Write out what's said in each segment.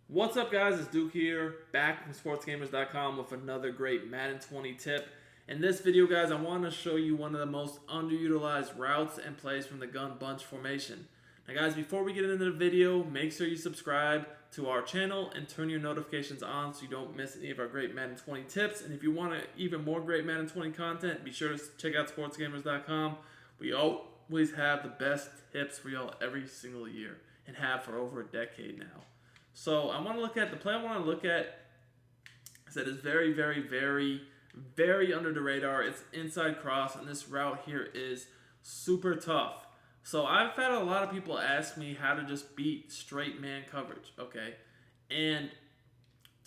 What's up, guys? It's Duke here, back from Sportsgamerz.com with another great Madden 20 tip. In this video, guys, I want to show you one of the most underutilized routes and plays from the gun bunch formation. Now, guys, before we get into the video, make sure you subscribe to our channel and turn your notifications on so you don't miss any of our great Madden 20 tips. And if you want even more great Madden 20 content, be sure to check out Sportsgamerz.com. We always have the best tips for y'all every single year and have for over a decade now. So I want to look at the play I want to look at. I said it's very under the radar. It's inside cross, and this route here is super tough. So I've had a lot of people ask me how to just beat straight man coverage, okay? And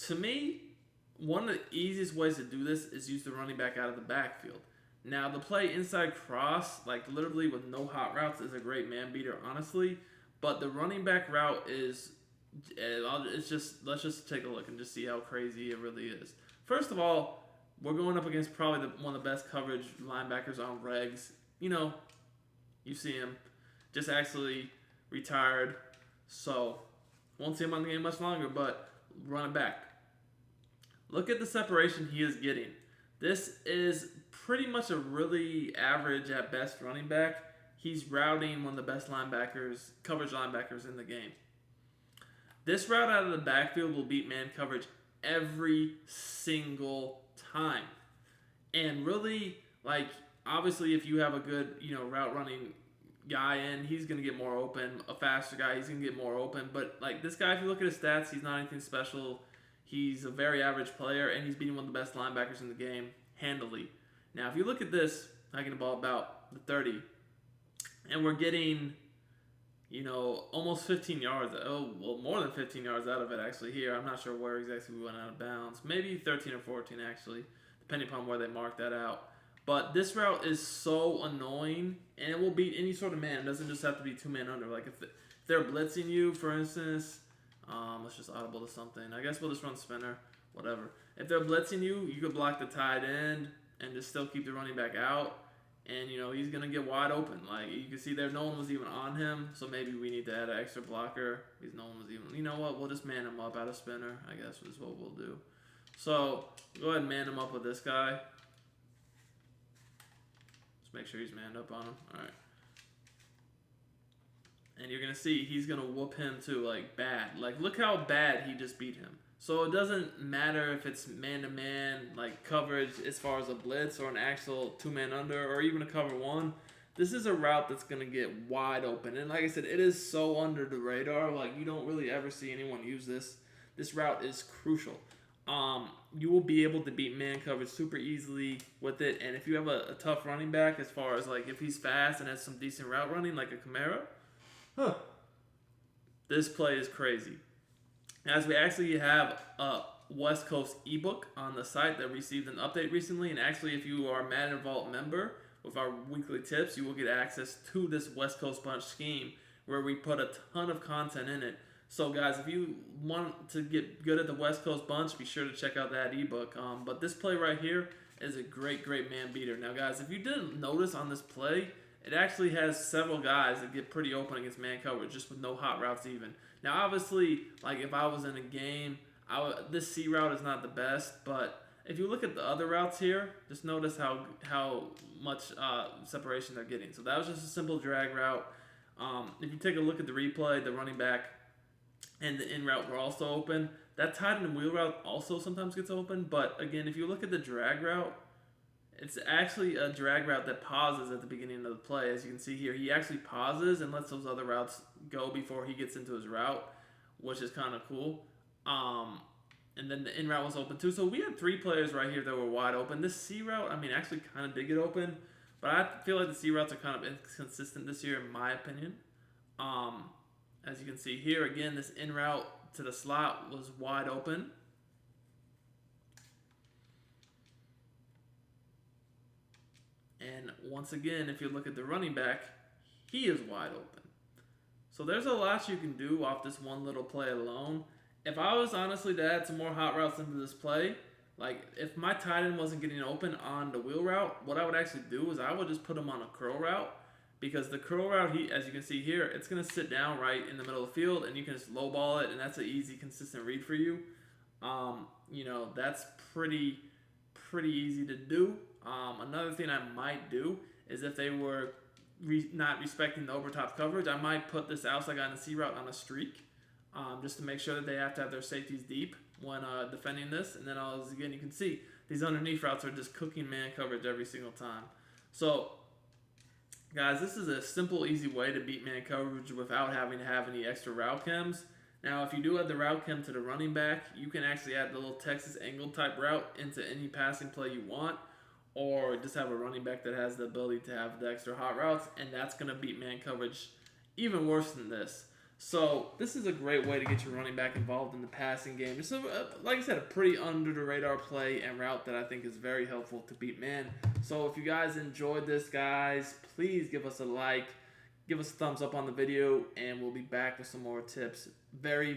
to me, one of the easiest ways to do this is use the running back out of the backfield. Now, the play inside cross, like literally with no hot routes, is a great man beater, honestly. But the running back route is let's just take a look and just see how crazy it really is. First of all, we're going up against probably one of the best coverage linebackers on regs. You know, you see him just actually retired, so won't see him on the game much longer, but run it back. Look at the separation he is getting. This is pretty much a really average at best running back. He's routing one of the best coverage linebackers in the game. This route out of the backfield will beat man coverage every single time. And really, like, obviously if you have a good, route running guy in, he's going to get more open. A faster guy, he's going to get more open. But, like, this guy, if you look at his stats, he's not anything special. He's a very average player, and he's beating one of the best linebackers in the game handily. Now, if you look at this, hiking the ball about the 30, and we're getting almost 15 yards. Oh, well, more than 15 yards out of it, actually, here. I'm not sure where exactly we went out of bounds. Maybe 13 or 14, actually, depending upon where they marked that out. But this route is so annoying, and it will beat any sort of man. It doesn't just have to be two-man under. Like, if they're blitzing you, for instance, let's just audible to something. I guess we'll just run spinner, whatever. If they're blitzing you, you could block the tight end and just still keep the running back out. And, he's going to get wide open. Like, you can see there, no one was even on him. So maybe we need to add an extra blocker. Because no one was even... You know what? We'll just man him up out of spinner, I guess, is what we'll do. So, go ahead and man him up with this guy. Just make sure he's manned up on him. All right. And you're going to see he's going to whoop him, too, like, bad. Like, look how bad he just beat him. So it doesn't matter if it's man-to-man, like coverage as far as a blitz or an actual two-man under or even a cover one. This is a route that's going to get wide open. And like I said, it is so under the radar. Like, you don't really ever see anyone use this. This route is crucial. You will be able to beat man coverage super easily with it. And if you have a tough running back, as far as like if he's fast and has some decent route running, like a Kamara, this play is crazy. As we actually have a West Coast ebook on the site that received an update recently, and actually if you are a Madden Vault member with our weekly tips, you will get access to this West Coast Bunch scheme where we put a ton of content in it. So guys, if you want to get good at the West Coast Bunch, be sure to check out that ebook. But this play right here is a great man beater. Now guys, if you didn't notice on this play, it actually has several guys that get pretty open against man coverage just with no hot routes even. Now, obviously, like if I was in a game, this C route is not the best, but if you look at the other routes here, just notice how much separation they're getting. So that was just a simple drag route. If you take a look at the replay, the running back and the in route were also open. That tight end wheel route also sometimes gets open, but again, if you look at the drag route, it's actually a drag route that pauses at the beginning of the play. As you can see here, he actually pauses and lets those other routes go before he gets into his route, which is kind of cool. And then the in route was open too. So we had three players right here that were wide open. This C route, actually kind of did get open, but I feel like the C routes are kind of inconsistent this year in my opinion. As you can see here, again, this in route to the slot was wide open. And once again, if you look at the running back, he is wide open. So there's a lot you can do off this one little play alone. If I was honestly to add some more hot routes into this play, like if my tight end wasn't getting open on the wheel route, what I would actually do is I would just put him on a curl route because the curl route, as you can see here, it's going to sit down right in the middle of the field, and you can just low ball it, and that's an easy, consistent read for you. That's pretty easy to do. Another thing I might do is if they were not respecting the over top coverage, I might put this outside guy in the C route on a streak, just to make sure that they have to have their safeties deep when defending this. And then again, you can see these underneath routes are just cooking man coverage every single time. So guys, this is a simple, easy way to beat man coverage without having to have any extra route chems. Now, if you do add the route chem to the running back, you can actually add the little Texas angle type route into any passing play you want, or just have a running back that has the ability to have the extra hot routes, and that's going to beat man coverage even worse than this. So this is a great way to get your running back involved in the passing game. It's, like I said, a pretty under-the-radar play and route that I think is very helpful to beat man. So if you guys enjoyed this, guys, please give us a like, give us a thumbs up on the video, and we'll be back with some more tips very